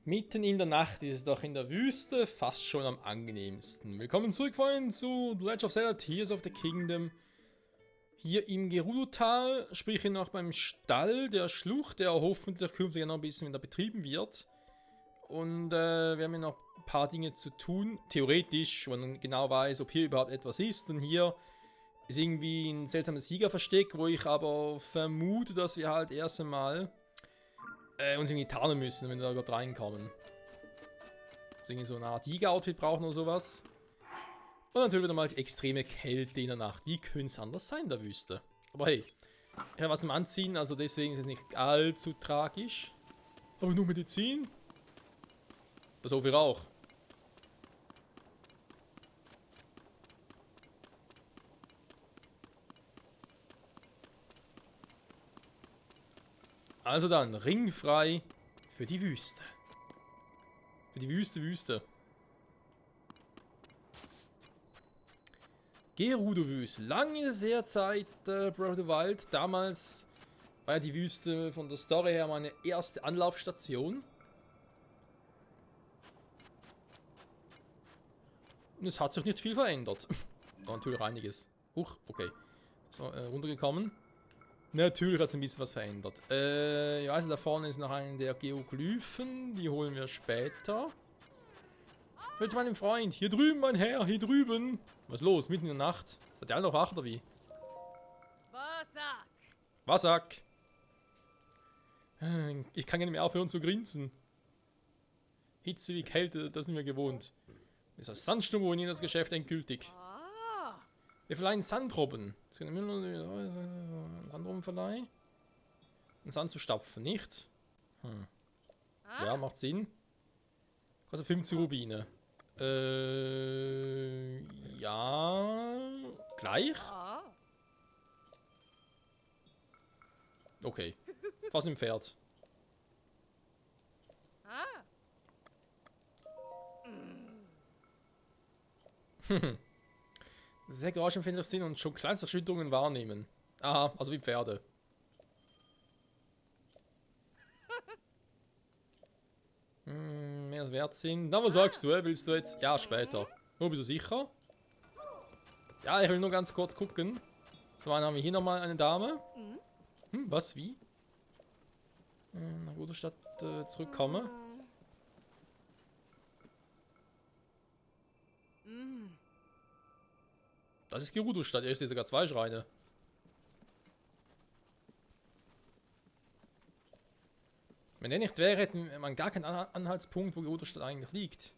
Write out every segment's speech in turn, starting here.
Mitten in der Nacht ist es doch in der Wüste fast schon am angenehmsten. Willkommen zurück, Freunde, zu The Legend of Zelda Tears of the Kingdom. Hier im Gerudo-Tal, sprich hier noch beim Stall der Schlucht, der hoffentlich künftig noch ein bisschen wieder betrieben wird. Und wir haben hier noch ein paar Dinge zu tun. Theoretisch, wenn man genau weiß, ob hier überhaupt etwas ist. Und hier ist irgendwie ein seltsames Siegerversteck, wo ich aber vermute, dass wir halt erst einmal uns irgendwie tarnen müssen, wenn wir da überhaupt reinkommen. Also irgendwie so eine Art Tiger-Outfit brauchen oder sowas. Und natürlich wieder mal die extreme Kälte in der Nacht. Wie könnte es anders sein in der Wüste? Aber hey, ich habe was zum Anziehen, also deswegen ist es nicht allzu tragisch. Aber nur Medizin? Das hoffe ich auch. Also dann, ringfrei für die Wüste. Für die Wüste. Gerudo-Wüste. Lange sehr Zeit, Breath of the Wild. Damals war ja die Wüste von der Story her meine erste Anlaufstation. Und es hat sich nicht viel verändert. Da natürlich einiges. Huch, okay. So, runtergekommen. Natürlich hat es ein bisschen was verändert. Ich weiß, da vorne ist noch einer der Geoglyphen. Die holen wir später. Ich will zu meinem Freund. Hier drüben, mein Herr, hier drüben. Was ist los? Mitten in der Nacht? Hat der alle noch wach oder wie? Wasak. Ich kann ja nicht mehr aufhören zu grinsen. Hitze wie Kälte, das sind wir gewohnt. Dieser Sandsturm ruiniert das Geschäft endgültig. Wir verleihen Sandrobben. Es können wir nur Sandrobben verleihen. Den Sand zu stapfen, nicht? Ja, macht Sinn. Kostet 15 Rubine. Ja. Gleich? Okay. Fast im Pferd. Sehr geräuschempfindlich sind und schon kleinste Erschütterungen wahrnehmen. Aha, also wie Pferde. Mehr wert sind. Na, was sagst du, willst du jetzt? Ja, später. Nur bist du sicher? Ja, ich will nur ganz kurz gucken. Zum einen haben wir hier nochmal eine Dame. Was, wie? Nach Ruderstadt zurückkommen. Das ist Gerudo-Stadt. Ich sehe sogar 2 Schreine. Wenn der nicht wäre, hätten wir gar keinen Anhaltspunkt, wo Gerudo-Stadt eigentlich liegt.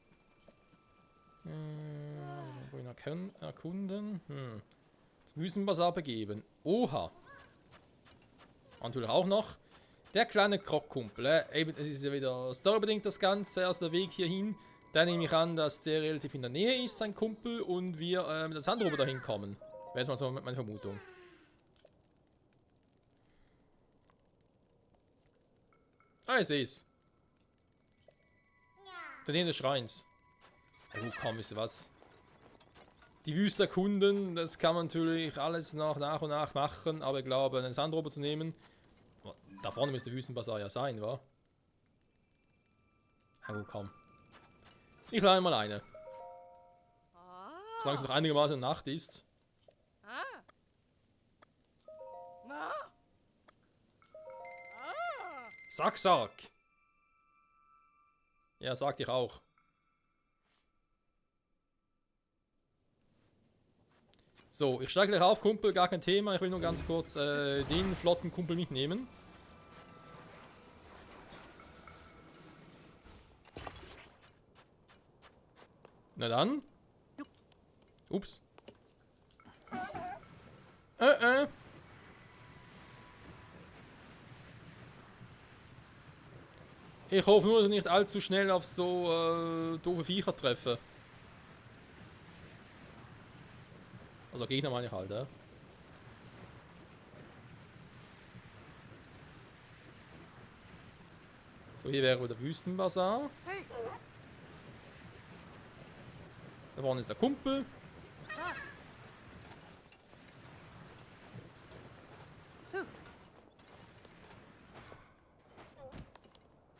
Wohin erkunden? Das Wüstenbazar begeben. Oha. Und natürlich auch noch der kleine Krockkumpel. Eben, es ist ja wieder storybedingt das Ganze. Erst der Weg hierhin. Da nehme ich an, dass der relativ in der Nähe ist, sein Kumpel, und wir mit der Sandrobe dahin kommen. Wäre jetzt mal so meine Vermutung. Ah, ich sehe es. Der Nähe des Schreins. Ja, gut, komm, wisst ihr was? Die Wüste erkunden, das kann man natürlich alles noch nach und nach machen, aber ich glaube, einen Sandrober zu nehmen. Da vorne müsste der Wüstenbazar ja sein, wa? Ja, gut, komm. Ich lade mal eine. Solange es noch einigermaßen Nacht ist. Sag. Ja, sag dich auch. So, ich steige gleich auf, Kumpel, gar kein Thema. Ich will nur ganz kurz den flotten Kumpel mitnehmen. Na dann. Ups. Ich hoffe nur, dass ich nicht allzu schnell auf so doofe Viecher treffe. Also Gegner meine ich halt, ja. So, hier wäre der Wüstenbazar. Da vorne ist der Kumpel.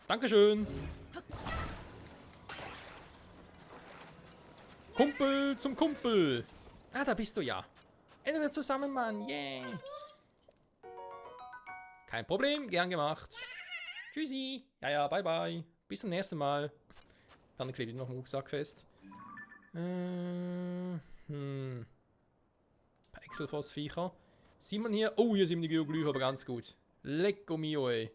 Dankeschön. Kumpel zum Kumpel. Ah, da bist du ja. Ende zusammen, Mann. Yeah. Kein Problem, gern gemacht. Tschüssi. Ja, ja, bye, bye. Bis zum nächsten Mal. Dann klebe ich noch im Rucksack fest. Ein paar Exelfoss-Viecher. Sieht man hier? Oh, hier sind die Geoglyphen aber ganz gut. Lecco mio, ey.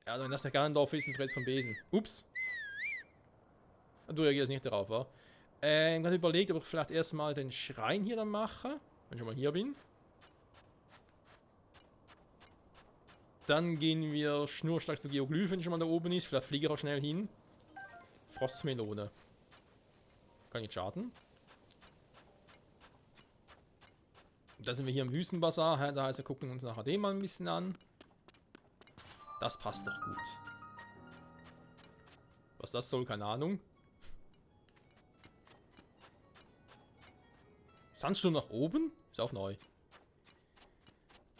Ja, also wenn das nicht Ganondorf ist, ein Fress vom Besen. Ups. Du reagierst nicht darauf, wa? Ich habe überlegt, ob ich vielleicht erstmal den Schrein hier dann mache. Wenn ich schon mal hier bin. Dann gehen wir schnurstracks zu Geoglyphen, wenn schon mal da oben ist. Vielleicht fliege ich auch schnell hin. Frostmelone. Kann nicht schaden. Da sind wir hier im Wüstenbazar. Da heißt, wir gucken uns nachher den mal ein bisschen an. Das passt doch gut. Was das soll, keine Ahnung. Sandsturm nach oben? Ist auch neu.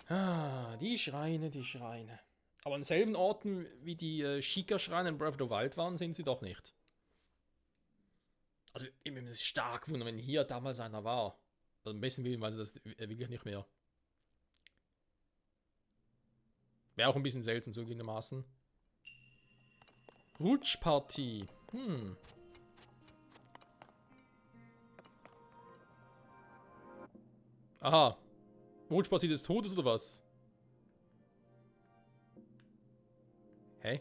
Ah, die Schreine, die Schreine. Aber an selben Orten wie die Sheikah-Schreine in Breath of the Wild waren, sind sie doch nicht. Also, ich bin stark wundern, wenn hier damals einer war. Also, am besten Willen weiß ich das wirklich nicht mehr. Wäre auch ein bisschen seltsam, zugegebenermaßen. Rutschpartie. Aha. Rutschpartie des Todes oder was? Hä?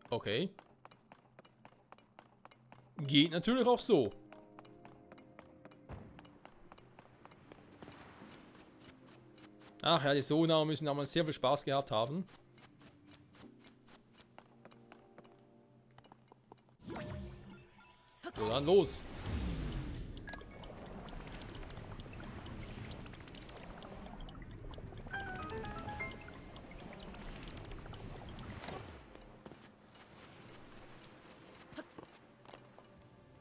Okay. Geht natürlich auch so. Ach ja, die Sona müssen damals sehr viel Spaß gehabt haben. So, dann los.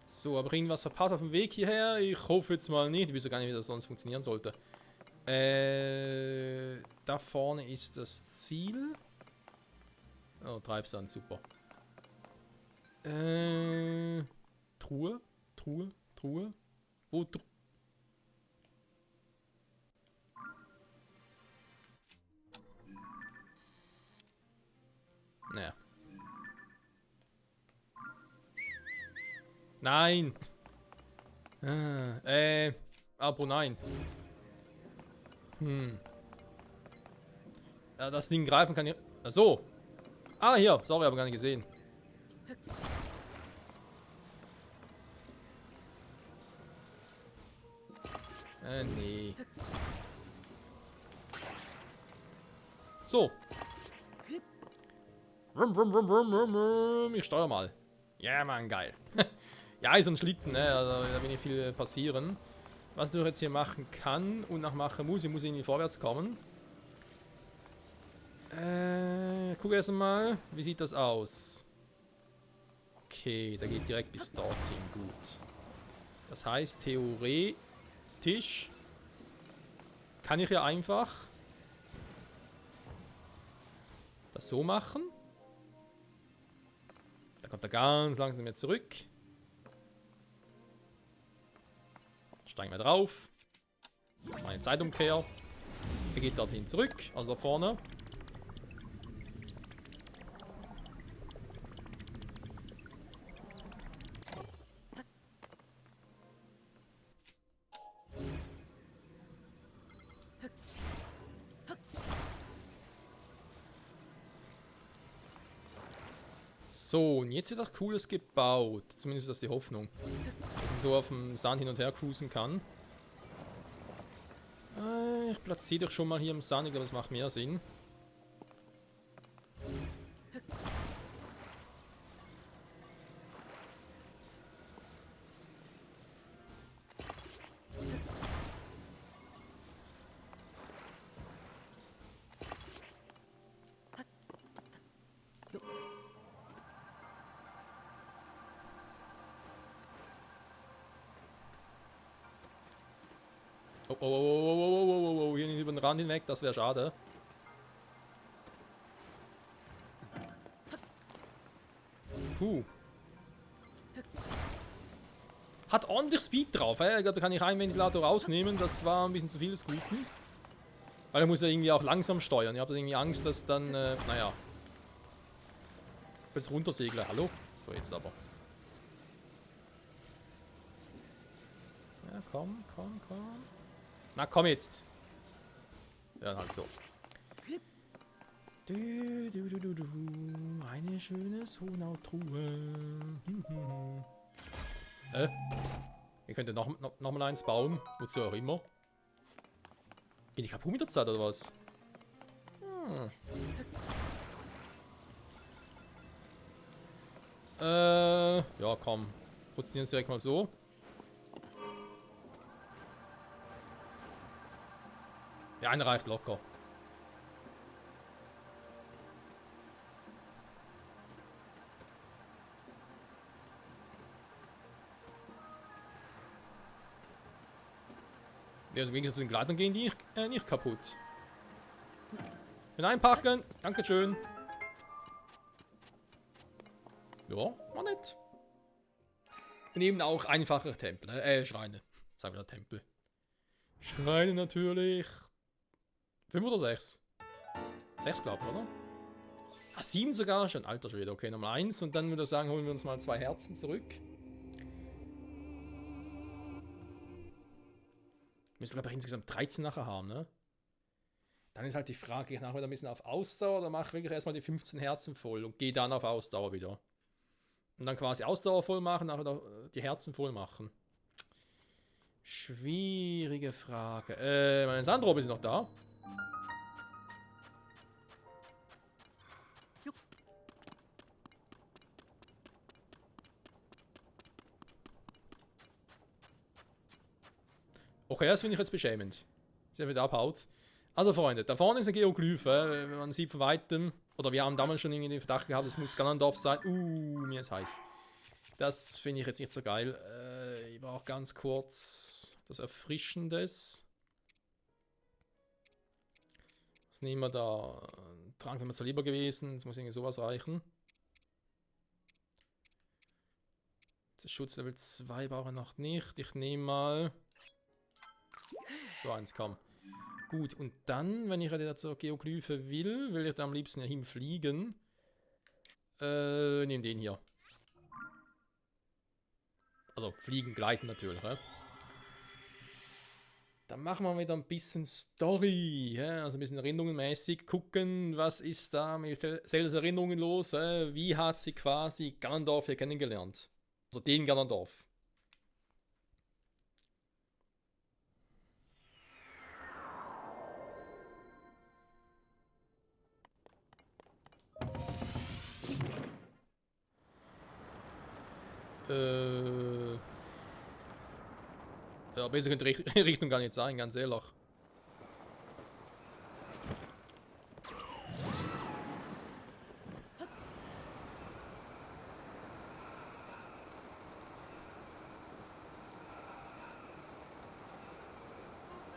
So, aber irgendwas verpasst auf dem Weg hierher? Ich hoffe jetzt mal nicht. Ich weiß gar nicht, wie das sonst funktionieren sollte. Da vorne ist das Ziel. Oh, Treibsand, super. Truhe? Truhe? Truhe? Wo? Naja. Nein! Aber nein. Ja, das Ding greifen kann ich. Ach so. Ah, hier. Sorry, aber gar nicht gesehen. Nee. So. Ich steuere mal. Ja, Mann, geil. Ja, ist ein Schlitten, ne? Also, da will nicht viel passieren. Was du jetzt hier machen kann und noch machen muss, ich muss irgendwie vorwärts kommen. Guck erst mal, wie sieht das aus? Okay, da geht direkt bis dorthin, gut. Das heißt, theoretisch kann ich ja einfach das so machen. Da kommt er ganz langsam wieder zurück. Steigen wir drauf. Meine Zeitumkehr. Er geht dorthin zurück, also da vorne. So, und jetzt wird auch Cooles gebaut. Zumindest ist das die Hoffnung. Dass man so auf dem Sand hin und her cruisen kann. Ich platziere dich schon mal hier im Sand, ich glaube, das macht mehr Sinn. Oh, oh, oh, oh, oh, oh, oh, hier nicht über den Rand hinweg, das wäre schade. Puh. Hat ordentlich Speed drauf, ich glaube, da kann ich einen Ventilator rausnehmen, das war ein bisschen zu viel des Guten. Weil er muss ja irgendwie auch langsam steuern, ich habe irgendwie Angst, dass dann, naja. Jetzt runtersegle, hallo? So, jetzt aber. Ja, komm, komm, komm. Na, komm jetzt. Ja, halt so. Eine schöne Sonautruhe. Ihr könnt noch mal eins bauen. Wozu auch immer. Geht die kaputt mit der Zeit oder was? Ja, komm. Positionieren es direkt mal so. Ja, eine reicht locker. Ja, also im Gegensatz zu den Gleitern gehen die nicht kaputt. Hineinpacken. Dankeschön. Ja, war nett. Und eben auch einfache Tempel. Schreine. Sagen wir Tempel. Schreine natürlich. 5 oder 6? 6, glaube ich, oder? Ah, 7 sogar schon. Alter Schwede. Okay, nochmal 1. Und dann würde ich sagen, holen wir uns mal 2 Herzen zurück. Müssen, glaube ich, insgesamt 13 nachher haben, ne? Dann ist halt die Frage, gehe ich nachher wieder ein bisschen auf Ausdauer oder mache ich wirklich erstmal die 15 Herzen voll und gehe dann auf Ausdauer wieder. Und dann quasi Ausdauer voll machen, nachher die Herzen voll machen. Schwierige Frage. Mein Sandro ist noch da. Okay, das finde ich jetzt beschämend. Dass er wieder abhaut. Also Freunde, da vorne ist ein Geoglyph. Wenn man sieht von weitem. Oder wir haben damals schon irgendwie den Verdacht gehabt, es muss Ganondorf sein. Mir ist heiß. Das finde ich jetzt nicht so geil. Ich brauche ganz kurz das Erfrischendes. Was nehmen wir da? Trank wäre mir zwar lieber gewesen. Jetzt muss irgendwie sowas reichen. Das Schutzlevel 2 brauche ich noch nicht. Ich nehme mal... So, eins, komm. Gut, und dann, wenn ich jetzt Geoglyphe will ich da am liebsten ja hinfliegen. Nehmen den hier. Also, fliegen, gleiten natürlich, ne? Dann machen wir wieder ein bisschen Story, ja? Also ein bisschen erinnerungenmäßig. Gucken, was ist da mit Zeldas Erinnerungen los? Wie hat sie quasi Ganondorf hier kennengelernt? Also den Ganondorf. Ja, besser könnte die Richtung gar nicht sein, ganz ehrlich.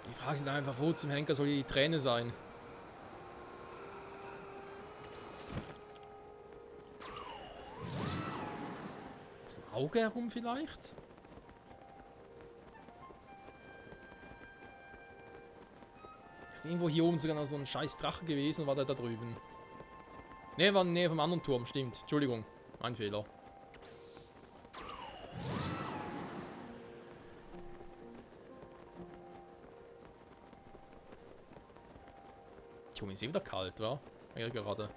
Die Frage ist einfach, wo zum Henker soll die Träne sein? Ist ein Auge herum vielleicht? Ist irgendwo hier oben sogar noch so ein scheiß Drache gewesen und war der da drüben? Ne, war in der Nähe vom anderen Turm, stimmt. Entschuldigung, mein Fehler. Junge, ist eh wieder kalt, wa? Ja, gerade.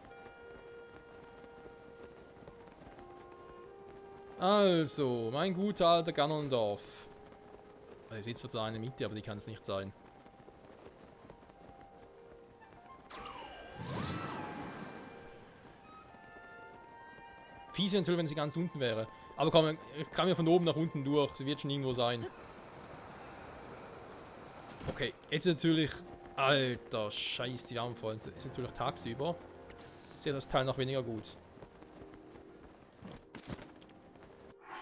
Also, mein guter alter Ganondorf. Er sitzt zwar eine Mitte, aber die kann es nicht sein. Fies wäre natürlich, wenn sie ganz unten wäre. Aber komm, ich kann ja von oben nach unten durch. Sie wird schon irgendwo sein. Okay, jetzt natürlich... Alter, scheiß, die Wärmefall. Ist natürlich tagsüber. Sehe das Teil noch weniger gut.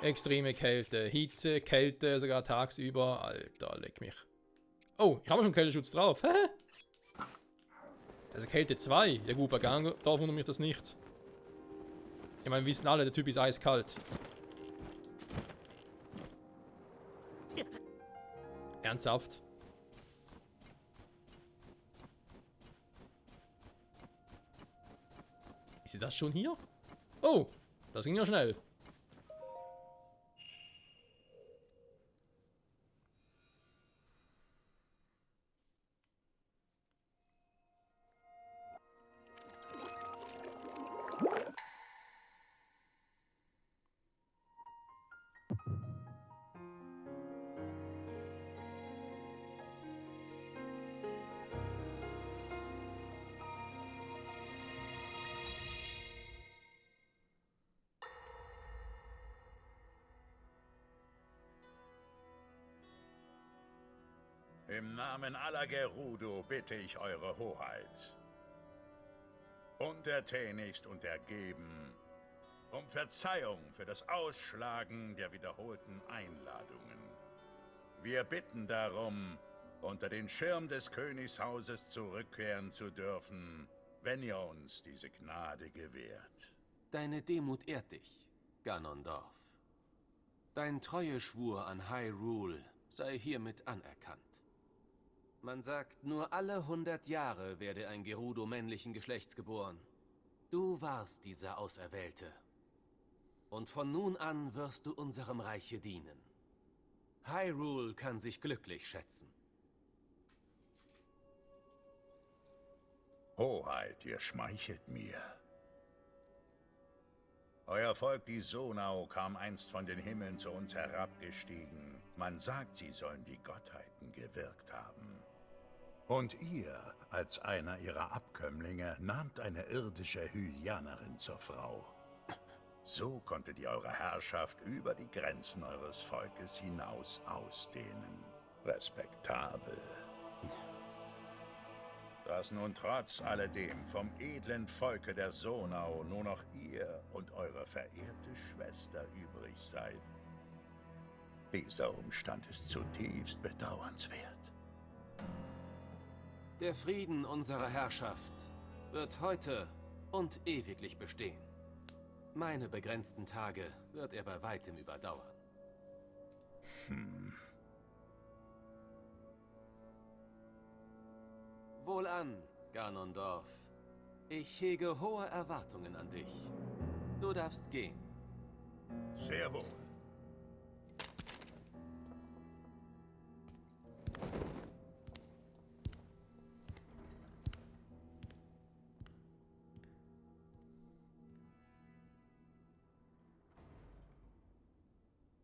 Extreme Kälte, Hitze, Kälte, sogar tagsüber. Alter, leck mich. Oh, ich habe schon Kälteschutz drauf. Hä? Also Kälte 2. Ja gut, bei Ganondorf wundert mich das nicht. Ich meine, wir wissen alle, der Typ ist eiskalt. Ernsthaft? Ist sie das schon hier? Oh, das ging ja schnell. Im Namen aller Gerudo bitte ich eure Hoheit, untertänigst und ergeben, um Verzeihung für das Ausschlagen der wiederholten Einladungen. Wir bitten darum, unter den Schirm des Königshauses zurückkehren zu dürfen, wenn ihr uns diese Gnade gewährt. Deine Demut ehrt dich, Ganondorf. Dein Treueschwur an Hyrule sei hiermit anerkannt. Man sagt, nur alle 100 Jahre werde ein Gerudo männlichen Geschlechts geboren. Du warst dieser Auserwählte. Und von nun an wirst du unserem Reiche dienen. Hyrule kann sich glücklich schätzen. Hoheit, ihr schmeichelt mir. Euer Volk, die Sonau, kam einst von den Himmeln zu uns herabgestiegen. Man sagt, sie sollen die Gottheiten gewirkt haben. Und ihr, als einer ihrer Abkömmlinge, nahmt eine irdische Hylianerin zur Frau. So konntet ihr eure Herrschaft über die Grenzen eures Volkes hinaus ausdehnen. Respektabel. Dass nun trotz alledem vom edlen Volke der Sonau nur noch ihr und eure verehrte Schwester übrig seid. Dieser Umstand ist zutiefst bedauernswert. Der Frieden unserer Herrschaft wird heute und ewiglich bestehen. Meine begrenzten Tage wird er bei weitem überdauern. Wohlan, Ganondorf. Ich hege hohe Erwartungen an dich. Du darfst gehen. Sehr wohl.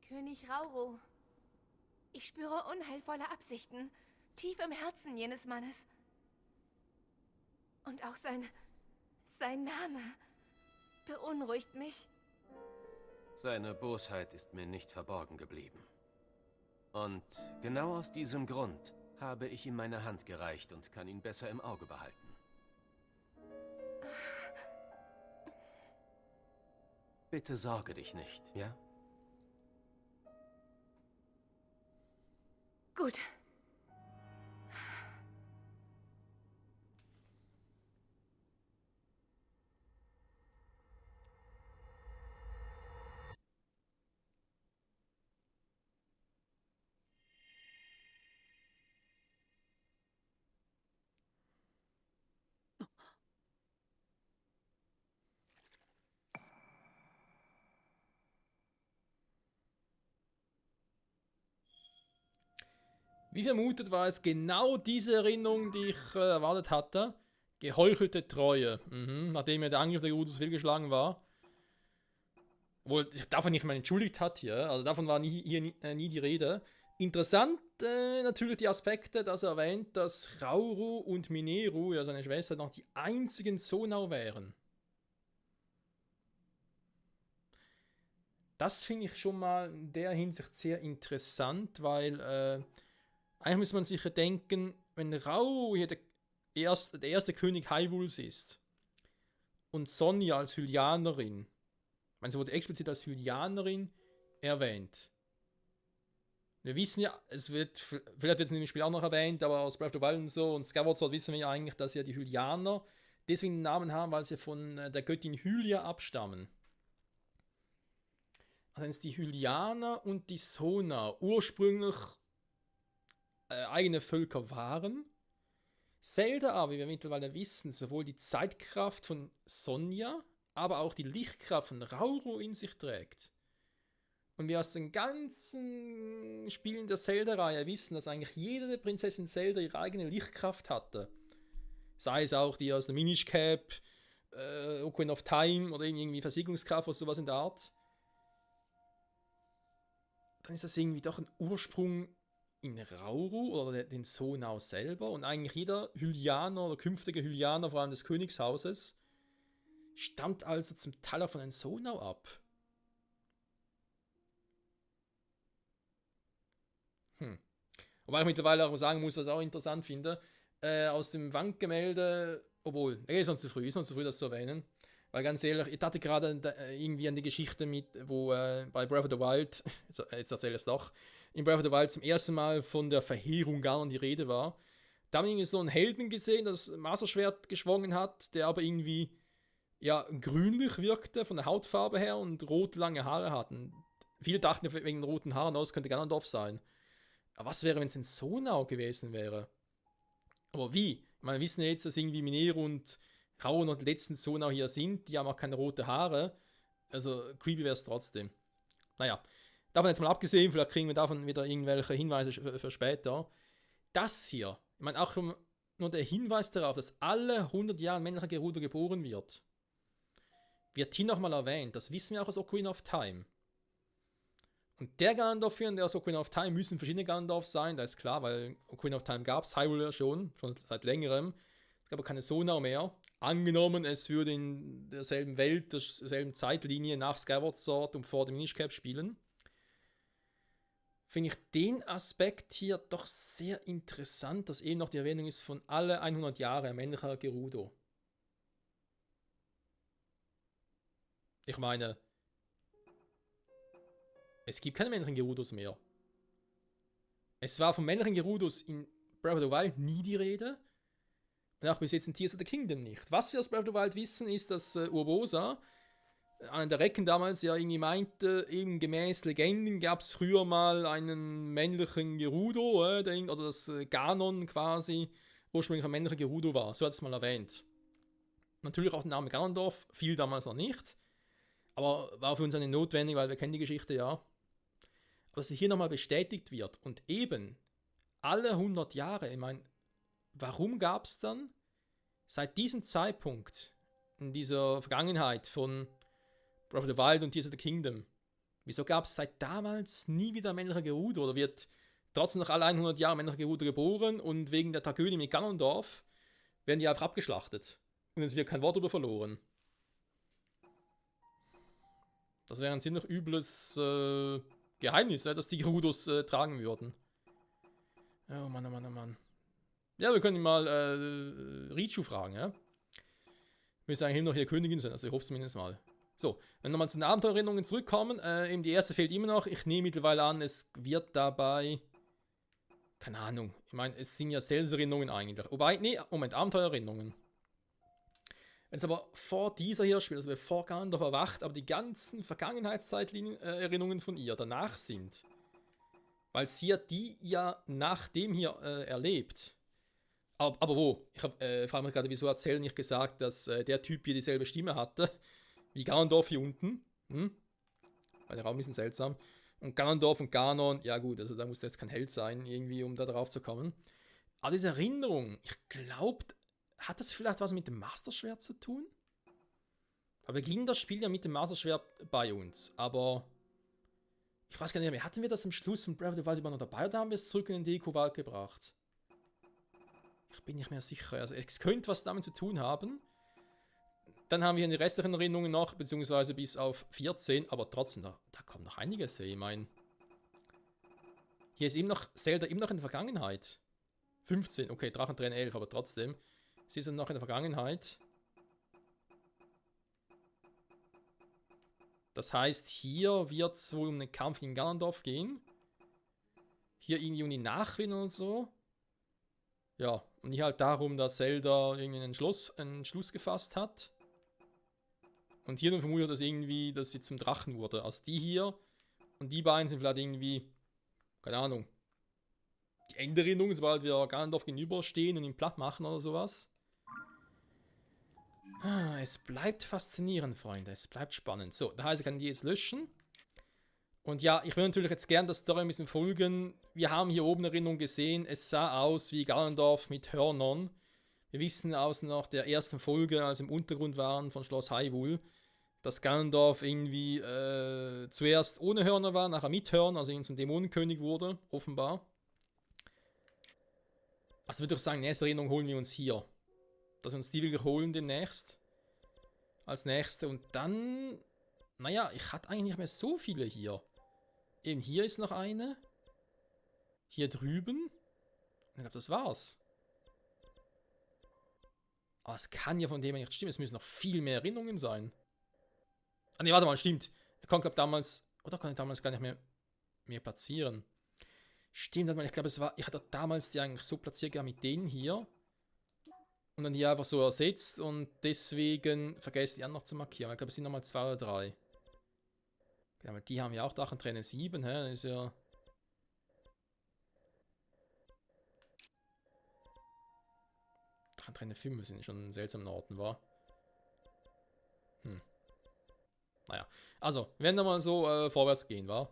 König Rauro. Ich spüre unheilvolle Absichten, tief im Herzen jenes Mannes. Und auch sein Name beunruhigt mich. Seine Bosheit ist mir nicht verborgen geblieben. Und genau aus diesem Grund habe ich ihm meine Hand gereicht und kann ihn besser im Auge behalten. Bitte sorge dich nicht, ja? Gut. Wie vermutet war es genau diese Erinnerung, die ich erwartet hatte. Geheuchelte Treue. Nachdem ja der Angriff der Gerudos fehlgeschlagen war. Obwohl sich davon nicht mal entschuldigt hat hier. Also davon war nie die Rede. Interessant natürlich die Aspekte, dass er erwähnt, dass Rauru und Mineru, ja seine Schwester, noch die einzigen Sonau wären. Das finde ich schon mal in der Hinsicht sehr interessant, weil eigentlich muss man sich ja denken, wenn Rauru hier der erste König Hyrules ist und Sonja als Hylianerin, sie wurde explizit als Hylianerin erwähnt. Wir wissen ja, vielleicht wird es in dem Spiel auch noch erwähnt, aber aus Breath of the Wild und so und Skyward Sword wissen wir ja eigentlich, dass ja die Hylianer deswegen den Namen haben, weil sie von der Göttin Hylia abstammen. Also wenn es die Hylianer und die Sona ursprünglich eigene Völker waren, Zelda aber, wie wir mittlerweile wissen, sowohl die Zeitkraft von Sonja, aber auch die Lichtkraft von Rauro in sich trägt. Und wir aus den ganzen Spielen der Zelda-Reihe wissen, dass eigentlich jede Prinzessin Zelda ihre eigene Lichtkraft hatte. Sei es auch die aus der Minish Cap, Ocarina of Time oder irgendwie Versiegelungskraft oder sowas in der Art. Dann ist das irgendwie doch ein Ursprung in Rauru oder den Sonau selber. Und eigentlich jeder Hylianer oder künftige Hylianer, vor allem des Königshauses, stammt also zum Teil auch von einem Sonau ab. Wobei ich mittlerweile auch sagen muss, was ich auch interessant finde, aus dem Wandgemälde, obwohl, ist noch zu früh, das zu erwähnen. Weil ganz ehrlich, ich dachte gerade irgendwie an die Geschichte mit, wo bei Breath of the Wild, jetzt erzähle ich es doch, in Breath of the Wild zum ersten Mal von der Verheerung Ganon die Rede war. Da haben wir irgendwie so einen Helden gesehen, der das Masterschwert geschwungen hat, der aber irgendwie ja, grünlich wirkte von der Hautfarbe her und rot lange Haare hatten. Viele dachten wegen den roten Haaren, das könnte Ganondorf sein. Aber was wäre, wenn es in Sonau gewesen wäre? Aber wie? Ich meine, wir wissen ja jetzt, dass irgendwie Minero und Rauro noch die letzten Sonau hier sind. Die haben auch keine roten Haare. Also creepy wäre es trotzdem. Naja, davon jetzt mal abgesehen, vielleicht kriegen wir davon wieder irgendwelche Hinweise für später. Das hier, ich meine auch nur der Hinweis darauf, dass alle 100 Jahre ein männlicher Gerudo geboren wird hier nochmal erwähnt. Das wissen wir auch aus Ocarina of Time. Und der Ganondorf hier und der aus Ocarina of Time müssen verschiedene Ganondorfs sein, das ist klar, weil Ocarina of Time gab es Hyrule ja schon seit längerem. Es gab aber keine Sonau mehr. Angenommen, es würde in derselben Welt, derselben Zeitlinie nach Skyward Sword und vor dem Minish Cap spielen. Finde ich den Aspekt hier doch sehr interessant, dass eben noch die Erwähnung ist von alle 100 Jahre ein männlicher Gerudo. Ich meine, es gibt keine männlichen Gerudos mehr. Es war von männlichen Gerudos in Breath of the Wild nie die Rede. Und auch bis jetzt in Tears of the Kingdom nicht. Was wir aus Breath of the Wild wissen, ist, dass Urbosa, einer der Recken damals, ja irgendwie meinte, eben gemäß Legenden gab es früher mal einen männlichen Gerudo, oder dass Ganon quasi ursprünglich ein männlicher Gerudo war. So hat es mal erwähnt. Natürlich auch der Name Ganondorf, fiel damals noch nicht. Aber war für uns nicht notwendig, weil wir kennen die Geschichte ja. Aber dass sie hier nochmal bestätigt wird und eben alle 100 Jahre, ich meine, warum gab es dann seit diesem Zeitpunkt in dieser Vergangenheit von Breath of the Wild und Tears of the Kingdom, wieso gab es seit damals nie wieder ein männlicher Gerudo oder wird trotzdem noch alle 100 Jahre ein männlicher Gerudo geboren und wegen der Tragödie mit Ganondorf werden die einfach abgeschlachtet und es wird kein Wort darüber verloren. Das wäre ein ziemlich übles Geheimnis, dass die Gerudos tragen würden. Oh Mann, oh Mann, oh Mann. Ja, wir können ihn mal Richu fragen, ja? Müsste eigentlich noch hier Königin sein, also ich hoffe es zumindest mal. So, wenn wir nochmal zu den Abenteuererinnerungen zurückkommen, eben die erste fehlt immer noch. Ich nehme mittlerweile an, es wird dabei, keine Ahnung, ich meine, es sind ja Sales-Erinnerungen eigentlich. Wobei, nee, Moment, Abenteuererinnerungen. Wenn es aber vor dieser hier spielt, also bevor Ganondorf erwacht, aber die ganzen Vergangenheitszeitlinien-Erinnerungen von ihr danach sind, weil sie hat die ja nach dem hier erlebt. Aber wo? Ich frage mich gerade, wieso hat Cell nicht gesagt, dass der Typ hier dieselbe Stimme hatte wie Ganondorf hier unten? Weil der Raum ist ein bisschen seltsam. Und Ganondorf und Ganon, ja gut, also da muss jetzt kein Held sein, irgendwie, um da drauf zu kommen. Aber diese Erinnerung, ich glaube, hat das vielleicht was mit dem Masterschwert zu tun? Aber wir beginnen das Spiel ja mit dem Masterschwert bei uns, aber ich weiß gar nicht mehr, hatten wir das am Schluss von Breath of the Wild immer noch dabei oder haben wir es zurück in den Deko-Wald gebracht? Ich bin nicht mehr sicher. Also es könnte was damit zu tun haben. Dann haben wir die restlichen Erinnerungen noch, beziehungsweise bis auf 14, aber trotzdem, da kommt noch einiges. Ich meine, hier ist Zelda immer noch in der Vergangenheit. 15, okay, Drachentränen 11, aber trotzdem. Sie ist noch in der Vergangenheit. Das heißt, hier wird es wohl um den Kampf gegen Ganondorf gehen. hier irgendwie um die Nachrinnen und so. Ja, und hier halt darum, dass Zelda irgendwie einen Schluss gefasst hat. Und hier dann vermutet das irgendwie, dass sie zum Drachen wurde. Also die hier und die beiden sind vielleicht irgendwie, keine Ahnung, die Enderinnerung, sobald wir Ganondorf gegenüberstehen und ihn platt machen oder sowas. Es bleibt faszinierend, Freunde. Es bleibt spannend. So, das heißt, ich kann die jetzt löschen. Und ja, ich würde natürlich jetzt gerne das Story ein bisschen folgen. Wir haben hier oben Erinnerung gesehen, es sah aus wie Ganondorf mit Hörnern. Wir wissen aus nach der ersten Folge, als wir im Untergrund waren von Schloss Hyrule, dass Ganondorf irgendwie zuerst ohne Hörner war, nachher mit Hörnern, also irgendwie zum Dämonenkönig wurde, offenbar. Also würde ich sagen, nächste Erinnerung holen wir uns hier. Dass wir uns die wirklich holen demnächst. Als nächste. Und dann, naja, ich hatte eigentlich nicht mehr so viele hier. Eben hier ist noch eine. Hier drüben. Ich glaube, das war's. Aber es kann ja von dem her nicht stimmen. Es müssen noch viel mehr Erinnerungen sein. Ah ne, warte mal, stimmt. Ich konnte, glaube damals, oder konnte ich damals gar nicht mehr platzieren. Stimmt, ich glaube, ich hatte damals die eigentlich so platziert gehabt mit denen hier. Und dann hier einfach so ersetzt und deswegen vergessen die anderen noch zu markieren. Ich glaube, es sind nochmal 2 oder 3. Ja, aber die haben ja auch Drachenträne 7, hä? Das ist ja. Drachenträne 5 sind schon in seltsamen Orten, war. Naja. Also, wir werden nochmal so vorwärts gehen, wa?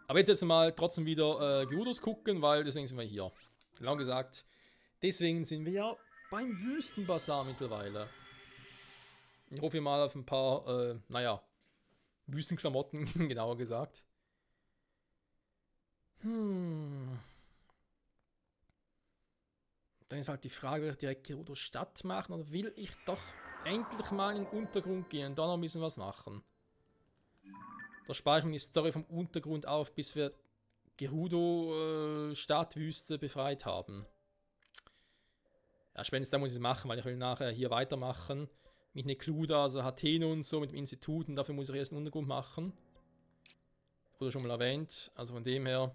Aber jetzt mal trotzdem wieder Gerudos gucken, weil deswegen sind wir hier. Genau gesagt. Deswegen sind wir ja beim Wüstenbazar mittlerweile. Ich hoffe mal auf ein paar, naja, Wüstenklamotten, genauer gesagt. Dann ist halt die Frage, will ich direkt Gerudos Stadt machen oder will ich doch endlich mal in den Untergrund gehen und da noch ein bisschen was machen? Da speichern wir die Story vom Untergrund auf, bis wir Gerudo Stadtwüste befreit haben. Ja, spätestens da muss ich es machen, weil ich will nachher hier weitermachen. Mit Nekluda, also Hateno und so, mit dem Institut. Und dafür muss ich erst einen Untergrund machen. Wurde schon mal erwähnt. Also von dem her.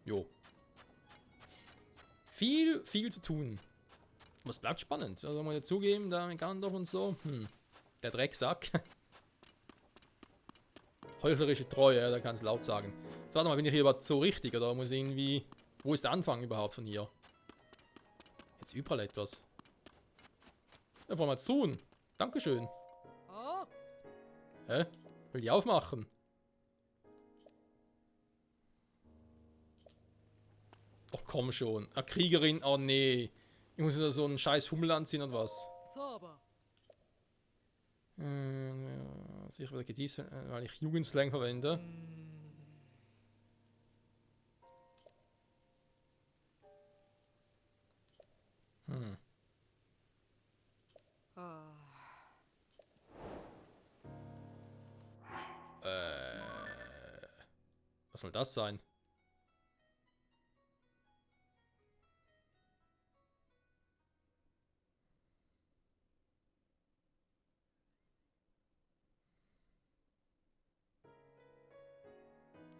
Jo. Viel zu tun. Aber es bleibt spannend. Also muss ich zugeben, da mit Ganondorf und so. Der Drecksack. Heuchlerische Treue, da kann es laut sagen. So, warte mal, bin ich hier überhaupt so richtig? Oder muss ich irgendwie. Wo ist der Anfang überhaupt von hier? Jetzt überall etwas. Ja, wollen wir jetzt tun? Dankeschön. Hä? Will die aufmachen? Ach komm schon. Eine Kriegerin? Oh nee. Ich muss wieder so einen scheiß Hummel anziehen und was? Sicher wieder gedießt, weil ich Jugendslang verwende. Was soll das sein?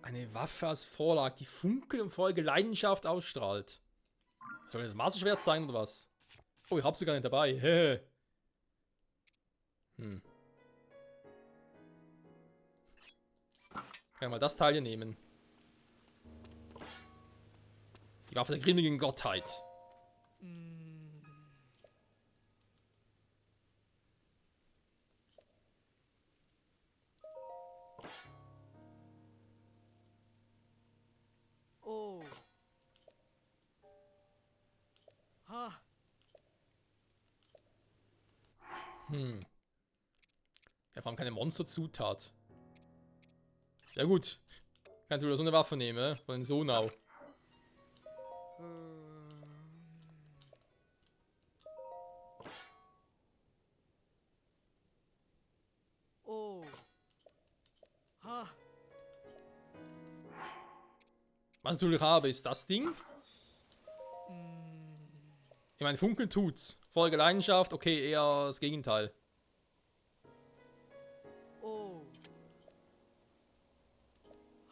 Eine Waffe als Vorlage, die Funkel und feurige Leidenschaft ausstrahlt. Soll das Masterschwert sein oder was? Oh, ich hab sie gar nicht dabei. Kann ich mal das Teil hier nehmen. Die Waffe der grimmigen Gottheit. Oh. Ha. Ja, vor allem keine Monsterzutat. Ja gut. Kann natürlich so eine Waffe nehmen, von den Sonau. Oh. Ha. Was ich natürlich habe, ist das Ding. Ich meine, Funkeln tut's. Feurige Leidenschaft, okay, eher das Gegenteil. Oh.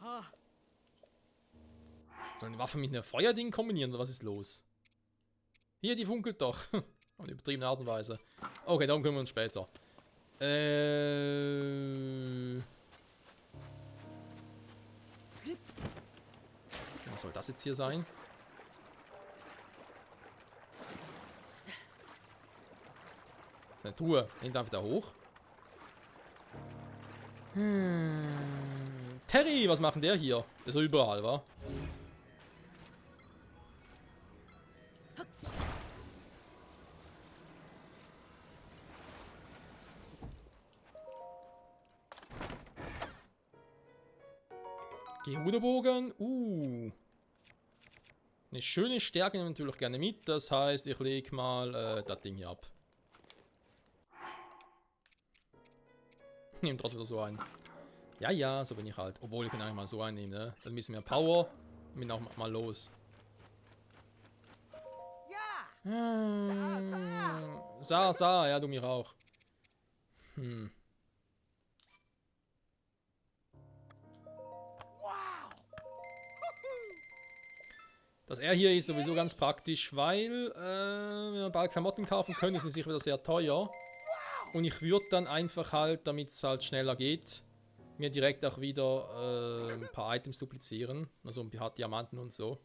Ha. Sollen die Waffen mit einem Feuerding kombinieren oder was ist los? Hier, die funkelt doch. Auf eine übertriebene Art und Weise. Okay, darum kümmern wir uns später. Was soll das jetzt hier sein? Das ist eine Truhe. Nehmen wir wieder hoch. Terry, was macht denn der hier? Der ist ja überall, wa? Geruderbogen. Eine schöne Stärke nehme ich natürlich gerne mit. Das heißt, ich lege mal das Ding hier ab. Nehme trotzdem wieder so ein. Ja, ja, so bin ich halt. Obwohl, ich kann eigentlich mal so einnehmen, ne? Dann ein bisschen mehr Power. Und bin auch mal los. Ja, du mir auch. Das R hier ist sowieso ganz praktisch, weil wenn wir bald Klamotten kaufen können, ist es sicher wieder sehr teuer. Und ich würde dann einfach halt, damit es halt schneller geht, mir direkt auch wieder ein paar Items duplizieren. Also ein paar Diamanten und so.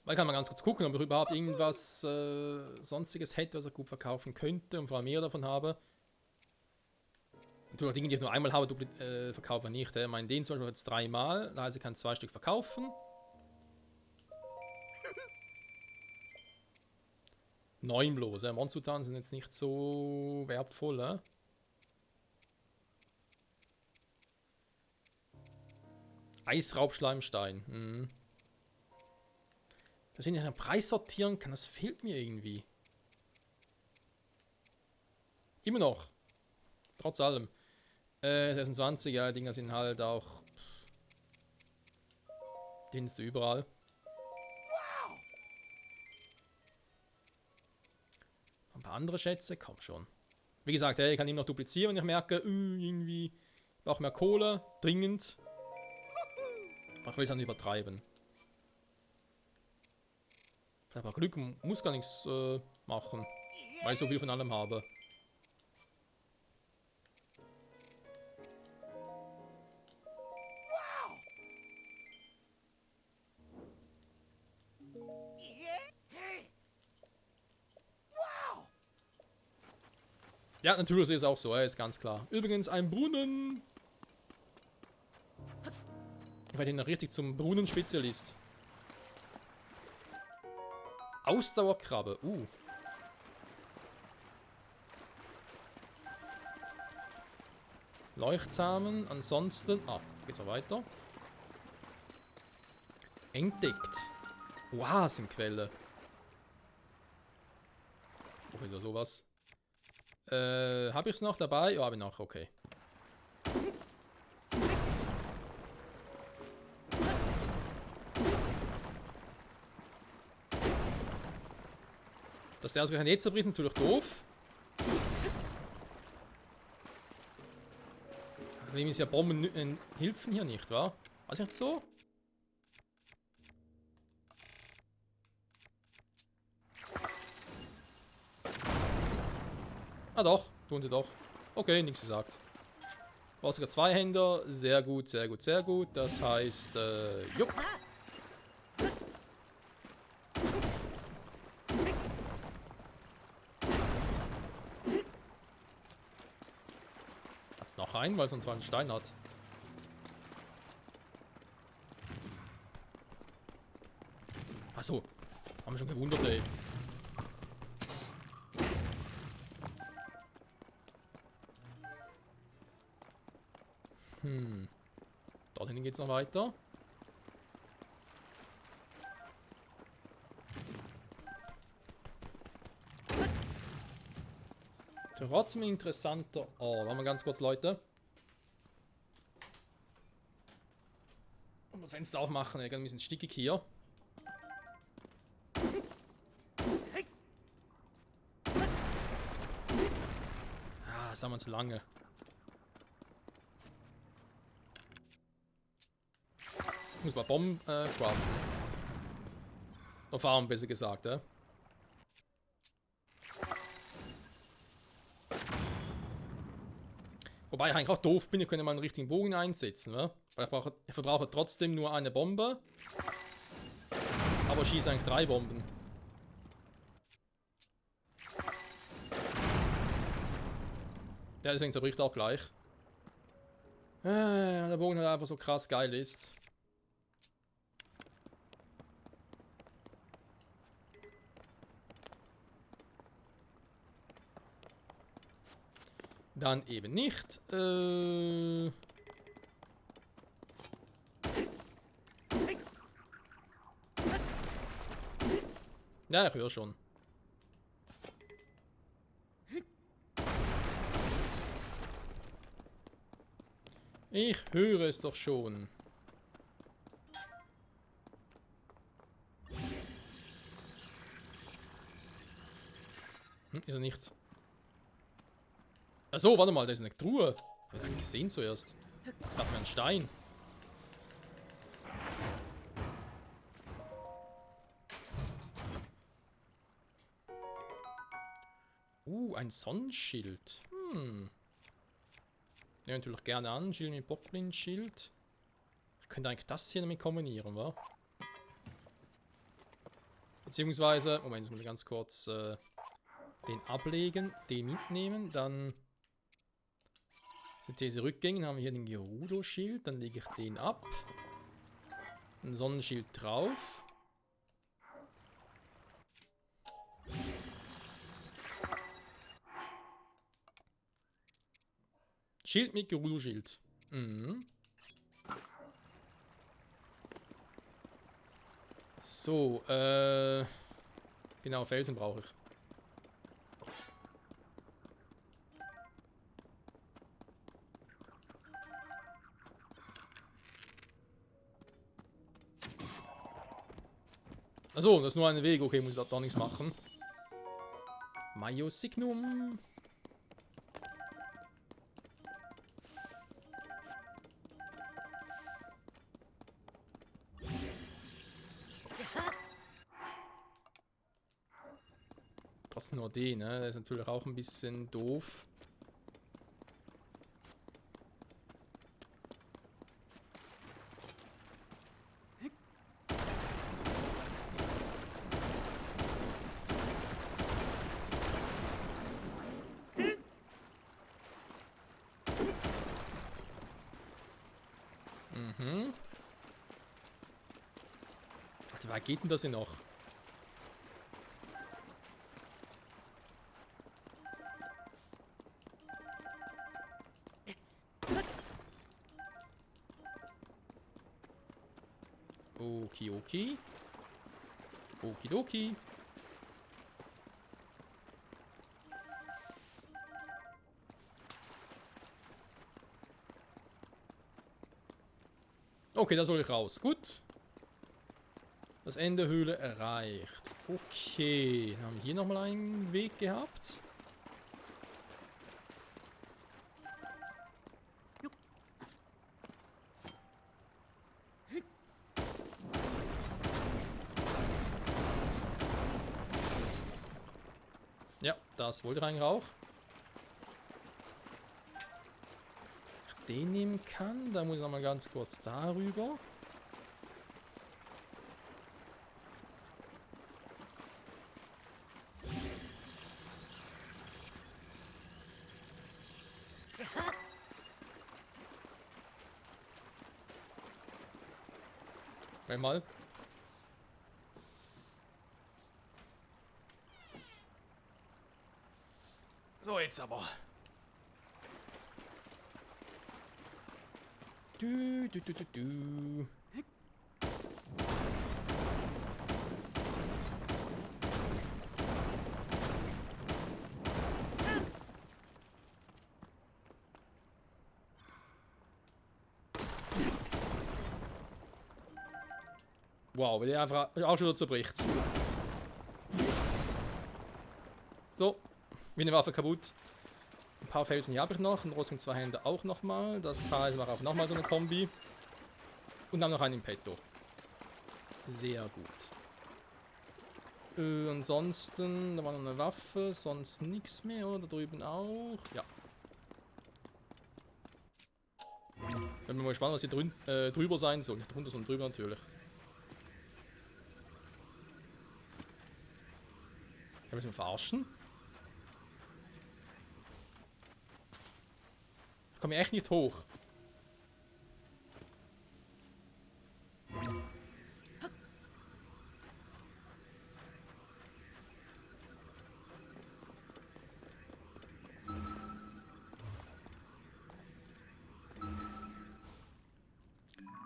Weil kann man ganz kurz gucken, ob ich überhaupt irgendwas Sonstiges hätte, was ich gut verkaufen könnte und vor allem mehr davon habe. Natürlich Dinge, die ich nur einmal habe, verkaufe ich nicht. Ich meine, den zum Beispiel jetzt 3 Mal, das heißt, ich kann 2 Stück verkaufen. 9 bloß, Monsutan sind jetzt nicht so wertvoll. Eisraubschleimstein. Das in einem Preis sortieren kann, das fehlt mir irgendwie. Immer noch. Trotz allem. 26, ja, die Dinger sind halt auch. Die findest du überall. Ein paar andere Schätze, komm schon. Wie gesagt, ich kann ihn noch duplizieren, wenn ich merke, irgendwie ich brauche mehr Kohle, dringend. Aber ich will es dann übertreiben. Vielleicht auch Glück, muss gar nichts machen, weil ich so viel von allem habe. Ja, natürlich ist es auch so, ist ganz klar. Übrigens ein Brunnen. Ich werde ihn noch richtig zum Brunnenspezialist. Ausdauerkrabbe, Leuchtsamen, ansonsten. Geht's noch weiter? Entdeckt. Oasenquelle. Oh, wieder sowas. Habe ich es noch dabei? Ja, habe ich noch, okay. Dass der ausgerechnet jetzt zerbricht, natürlich doof. Wem ist ja Bomben helfen hier nicht, wa? Was nicht so? Ah doch, tun sie doch. Okay, nichts gesagt. War sogar 2 Händer. Sehr gut, sehr gut, sehr gut. Das heißt, jupp. Hat's noch einen, weil sonst einen Stein hat. Achso, haben wir schon gewundert, ey. Dort hinten geht's noch weiter. Trotzdem interessanter. Oh, warte mal ganz kurz, Leute. Und das Fenster aufmachen, ein bisschen stickig hier. Das dauert zu lange. Ich muss mal Bomben craften. Auf Arm, besser gesagt, ja. Wobei ich eigentlich auch doof bin, ich könnte mal einen richtigen Bogen einsetzen, ne? Weil ich verbrauche trotzdem nur eine Bombe. Aber schieße eigentlich 3 Bomben. Ja, deswegen zerbricht auch gleich. Der Bogen halt einfach so krass geil ist. Dann eben nicht. Ja, ich höre schon. Ich höre es doch schon. Ist er nicht? Achso, warte mal, da ist eine Truhe. Ich habe gesehen zuerst. Ich dachte, ein Stein. Ein Sonnenschild. Nehme natürlich gerne an. Schild mit Bockblind-Schild. Ich könnte eigentlich das hier damit kombinieren, wa? Beziehungsweise, Moment, jetzt muss ich ganz kurz den ablegen, den mitnehmen, dann Synthese Rückgänge, haben wir hier den Gerudo-Schild, dann lege ich den ab. Ein Sonnenschild drauf. Schild mit Gerudo-Schild. So, genau, Felsen brauche ich. Achso, das ist nur ein Weg. Okay, muss ich da nichts machen. Maio Signum. Trotzdem nur den, ne? Der ist natürlich auch ein bisschen doof. Wie weit geht denn das hier noch? Okay. Okidoki. Okay, da soll ich raus. Gut. Das Ende der Höhle erreicht. Okay, dann haben wir hier nochmal einen Weg gehabt. Ja, das wollte ich eigentlich auch. Ich den nehmen kann, da muss ich nochmal ganz kurz darüber. Einmal. So, jetzt aber. Du. Wow, wenn der einfach auch schon zerbricht. So, wie eine Waffe kaputt. Ein paar Felsen hier habe ich noch. Ein Ross mit 2 Händen auch nochmal. Das heißt, wir auch nochmal so eine Kombi. Und dann noch einen im Petto. Sehr gut. Ansonsten, da war noch eine Waffe. Sonst nichts mehr, oder? Da drüben auch. Ja. Bin mir mal gespannt, was hier drüber sein soll. Nicht drunter, sondern drüber natürlich. Ja, müssen wir verarschen? Ich komme echt nicht hoch.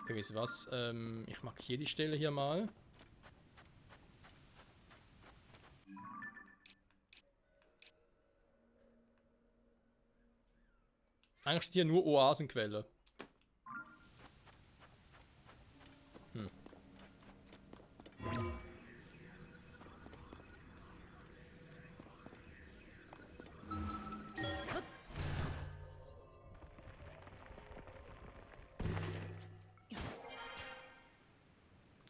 Okay, wisst ihr was? Ich markiere die Stelle hier mal. Eigentlich steht hier nur Oasenquelle. Hm.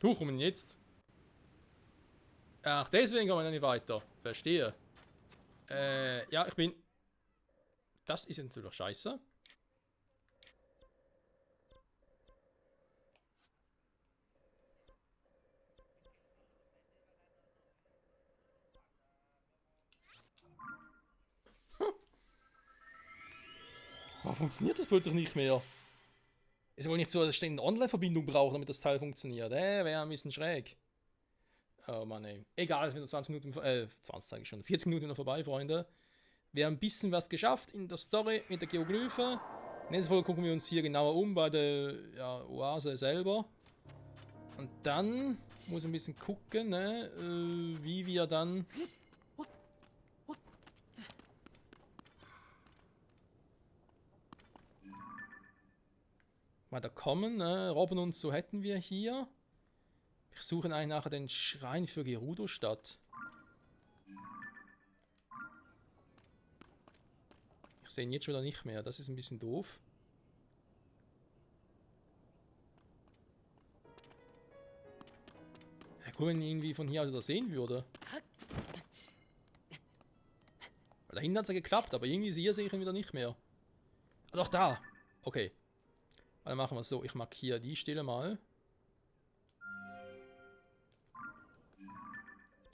Huch, und jetzt? Ach, deswegen kommen wir nicht weiter. Verstehe. Ja, ich bin... Das ist natürlich scheiße. Warum funktioniert das plötzlich nicht mehr? Ist wohl nicht so, dass ich eine Online-Verbindung brauche, damit das Teil funktioniert. Wäre ein bisschen schräg. Oh Mann, ey. Egal, es sind 20 Minuten, 20 sage ich schon, 40 Minuten noch vorbei, Freunde. Wir haben ein bisschen was geschafft in der Story mit der Geoglyphe. Nächste Folge gucken wir uns hier genauer um bei der Oase selber. Und dann muss ich ein bisschen gucken, ne, wie wir dann... weiterkommen, ne? Robben und so hätten wir hier. Ich suche eigentlich nachher den Schrein für Gerudo-Stadt. Ich sehe ihn jetzt schon wieder nicht mehr, das ist ein bisschen doof. Ja, cool, wenn ich ihn irgendwie von hier aus wieder sehen würde. Weil dahinten hat es ja geklappt, aber irgendwie hier sehe ich ihn wieder nicht mehr. Ah, doch, da! Okay. Dann machen wir es so, ich markiere die Stelle mal.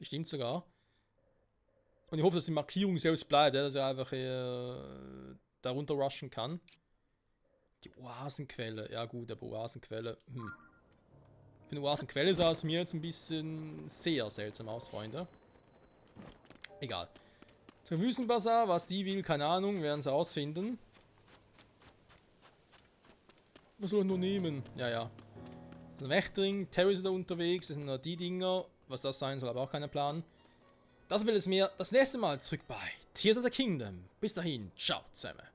Die stimmt sogar. Und ich hoffe, dass die Markierung selbst bleibt, dass er einfach darunter rushen kann. Die Oasenquelle, ja gut, aber Oasenquelle, Für eine Oasenquelle sah es mir jetzt ein bisschen sehr seltsam aus, Freunde. Egal. Zum Wüstenbazar, was die will, keine Ahnung, werden sie ausfinden. Was soll ich nur nehmen? Ja. So ein Wächtering, Terry ist da unterwegs, das sind noch die Dinger. Was das sein soll, aber auch keinen Plan. Das will es mir das nächste Mal zurück bei Tears of the Kingdom. Bis dahin, ciao zusammen.